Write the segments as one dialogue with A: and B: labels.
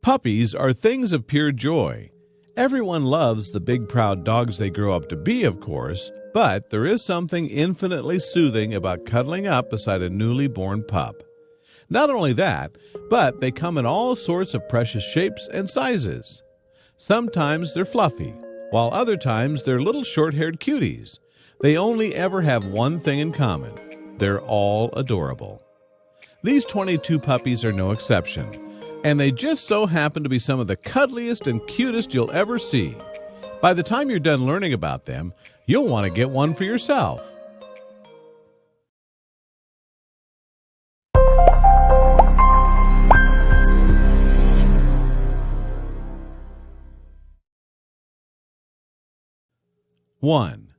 A: Puppies are things of pure joy. Everyone loves the big proud dogs they grow up to be, of course, but there is something infinitely soothing about cuddling up beside a newly born pup. Not only that, but they come in all sorts of precious shapes and sizes. Sometimes they're fluffy, while other times they're little short-haired cuties. They only ever have one thing in common. They're all adorable. These 22 puppies are no exception, and they just so happen to be some of the cuddliest and cutest you'll ever see. By the time you're done learning about them, you'll want to get one for yourself. One.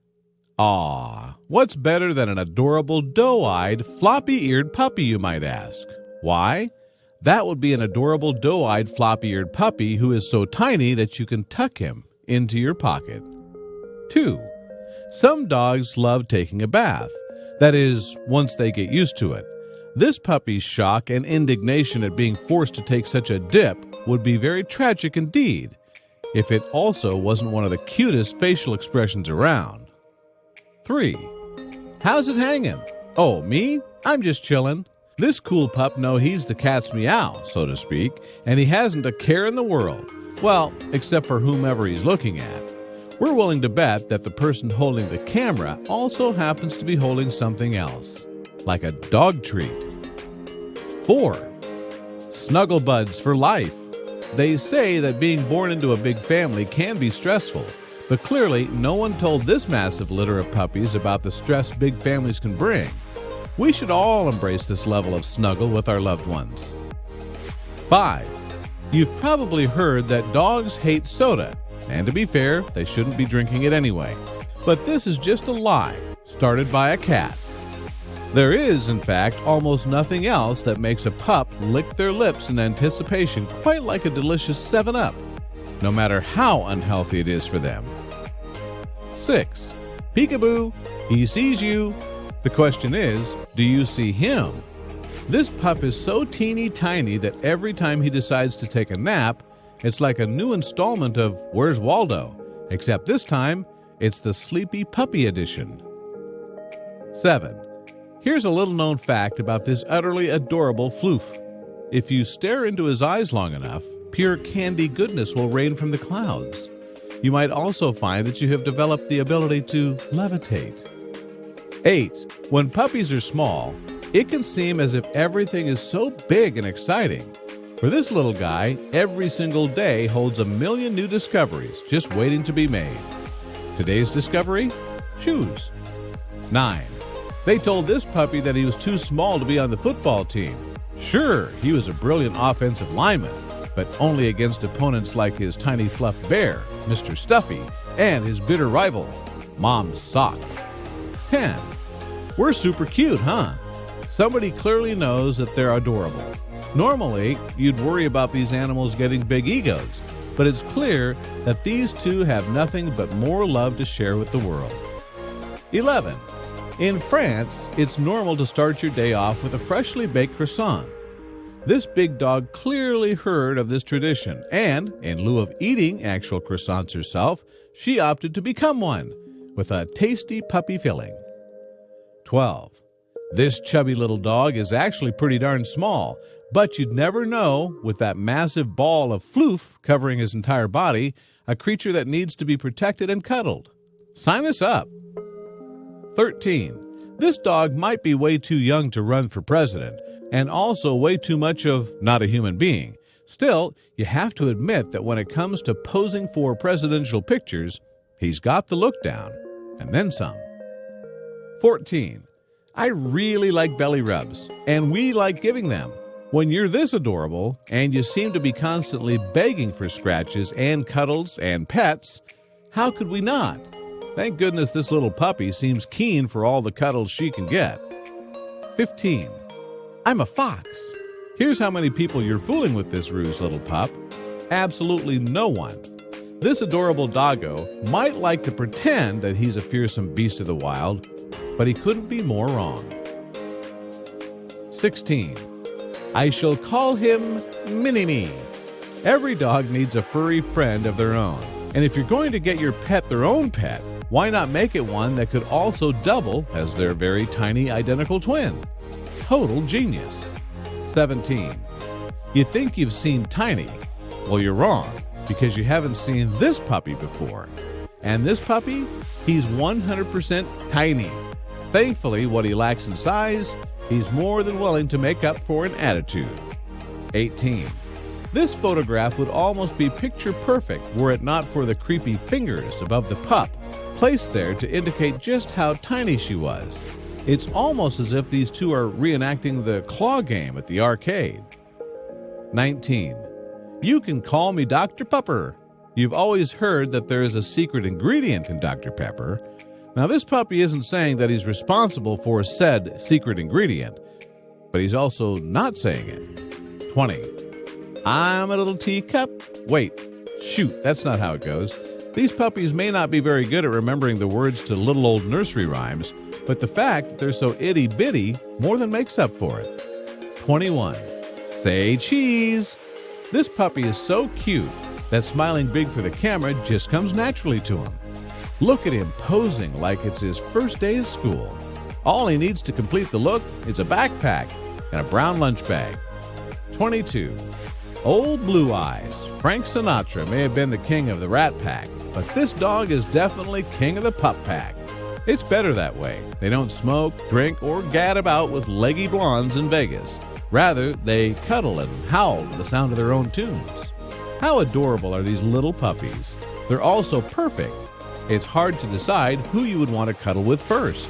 A: Aw, what's better than an adorable doe-eyed, floppy-eared puppy, you might ask? Why? That would be an adorable doe-eyed, floppy-eared puppy who is so tiny that you can tuck him into your pocket. 2. Some dogs love taking a bath. That is, once they get used to it. This puppy's shock and indignation at being forced to take such a dip would be very tragic indeed, if it also wasn't one of the cutest facial expressions around. 3. How's it hanging? Oh, me? I'm just chillin'. This cool pup knows he's the cat's meow, so to speak, and he hasn't a care in the world. Well, except for whomever he's looking at. We're willing to bet that the person holding the camera also happens to be holding something else, like a dog treat. 4. Snuggle buds for life. They say that being born into a big family can be stressful, but clearly no one told this massive litter of puppies about the stress big families can bring. We should all embrace this level of snuggle with our loved ones. 5. You've probably heard that dogs hate soda, and to be fair, they shouldn't be drinking it anyway. But this is just a lie, started by a cat. There is, in fact, almost nothing else that makes a pup lick their lips in anticipation quite like a delicious 7-Up, no matter how unhealthy it is for them. 6. Peekaboo, he sees you. The question is, do you see him? This pup is so teeny tiny that every time he decides to take a nap, it's like a new installment of Where's Waldo? Except this time, it's the Sleepy Puppy edition. 7. Here's a little-known fact about this utterly adorable floof. If you stare into his eyes long enough, pure candy goodness will rain from the clouds. You might also find that you have developed the ability to levitate. 8. When puppies are small, it can seem as if everything is so big and exciting. For this little guy, every single day holds a million new discoveries just waiting to be made. Today's discovery? Shoes. 9. They told this puppy that he was too small to be on the football team. Sure, he was a brilliant offensive lineman, but only against opponents like his tiny fluffed bear, Mr. Stuffy, and his bitter rival, Mom's Sock. 10. We're super cute, huh? Somebody clearly knows that they're adorable. Normally, you'd worry about these animals getting big egos, but it's clear that these two have nothing but more love to share with the world. 11. In France, it's normal to start your day off with a freshly baked croissant. This big dog clearly heard of this tradition, and in lieu of eating actual croissants herself, she opted to become one, with a tasty puppy filling. 12. This chubby little dog is actually pretty darn small, but you'd never know, with that massive ball of floof covering his entire body, a creature that needs to be protected and cuddled. Sign us up. 13. This dog might be way too young to run for president, and also way too much of not a human being. Still, you have to admit that when it comes to posing for presidential pictures, he's got the look down, and then some. 14. I really like belly rubs, and we like giving them. When you're this adorable, and you seem to be constantly begging for scratches and cuddles and pets, how could we not? Thank goodness this little puppy seems keen for all the cuddles she can get. 15. I'm a fox. Here's how many people you're fooling with this ruse, little pup. Absolutely no one. This adorable doggo might like to pretend that he's a fearsome beast of the wild, but he couldn't be more wrong. 16. I shall call him Mini-Me. Every dog needs a furry friend of their own. And if you're going to get your pet their own pet, why not make it one that could also double as their very tiny identical twin? Total genius. 17. You think you've seen Tiny? Well, you're wrong, because you haven't seen this puppy before. And this puppy, he's 100% tiny. Thankfully, what he lacks in size, he's more than willing to make up for in attitude. 18. This photograph would almost be picture perfect were it not for the creepy fingers above the pup, placed there to indicate just how tiny she was. It's almost as if these two are reenacting the claw game at the arcade. 19. You can call me Dr. Pepper. You've always heard that there is a secret ingredient in Dr. Pepper. Now, this puppy isn't saying that he's responsible for said secret ingredient, but he's also not saying it. 20. I'm a little teacup. Wait, shoot, that's not how it goes. These puppies may not be very good at remembering the words to little old nursery rhymes, but the fact that they're so itty-bitty more than makes up for it. 21. Say cheese. This puppy is so cute that smiling big for the camera just comes naturally to him. Look at him posing like it's his first day of school. All he needs to complete the look is a backpack and a brown lunch bag. 22. Old Blue Eyes. Frank Sinatra may have been the king of the rat pack, but this dog is definitely king of the pup pack. It's better that way. They don't smoke, drink, or gad about with leggy blondes in Vegas. Rather, they cuddle and howl to the sound of their own tunes. How adorable are these little puppies? They're all so perfect. It's hard to decide who you would want to cuddle with first.